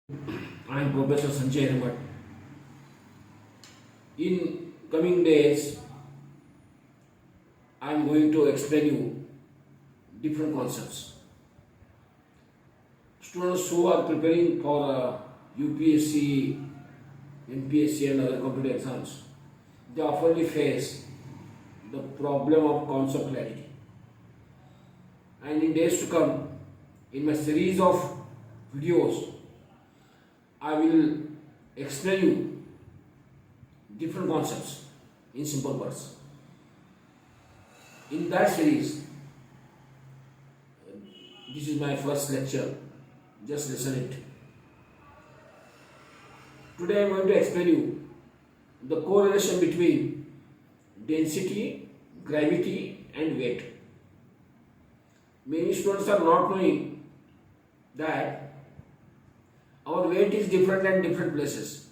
I am Professor Sanjay Demat. In coming days, I am going to explain you different concepts. Students who are preparing for UPSC, MPSC and other competitive exams, they often face the problem of concept clarity. And in days to come, in my series of videos, I will explain you different concepts in simple words. In that series, this is my first lecture, just listen it. Today I am going to explain you the correlation between density, gravity and weight. Many students are not knowing that our weight is different at different places.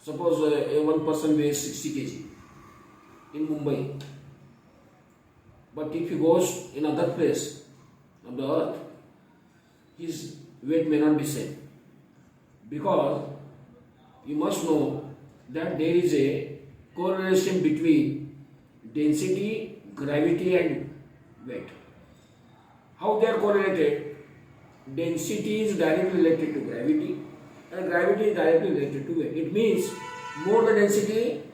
Suppose one person weighs 60 kg in Mumbai, but if he goes in other place of the earth, his weight may not be same, because you must know that there is a correlation between density, gravity and weight. How they are correlated? Density is directly related to gravity and gravity is directly related to weight. It means more the density,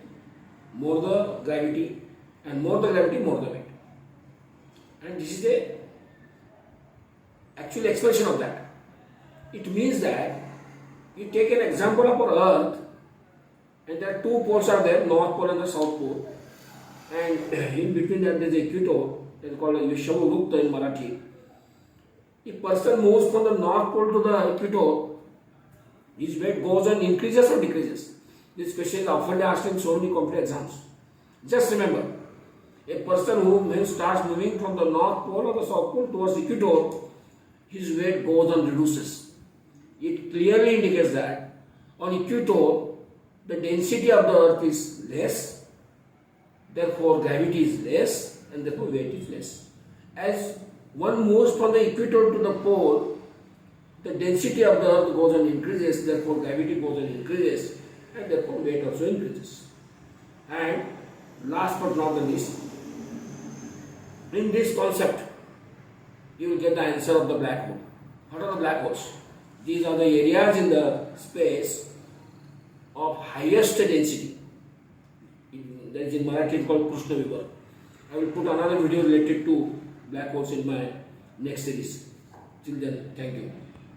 more the gravity, and more the gravity, more the weight. And this is the actual expression of that. It means that you take an example of our earth, and there are two poles are there, north pole and the south pole, and in between that there is a equator, that is called a Vishavurukta in Marathi. If person moves from the north pole to the equator, his weight goes and increases or decreases. This question is often asked in so many competitive exams. Just remember, a person who starts moving from the north pole or the south pole towards the equator, his weight goes and reduces. It clearly indicates that on equator, the density of the earth is less, therefore gravity is less, and therefore weight is less. As one moves from the equator to the pole, the density of the earth goes and increases, therefore gravity goes and increases, and therefore weight also increases. And last but not the least, in this concept, you will get the answer of the black hole. What are the black holes? These are the areas in the space of highest density. That is in Marathi called Krishna Vivar. I will put another video related to black holes in my next series. Till then, thank you.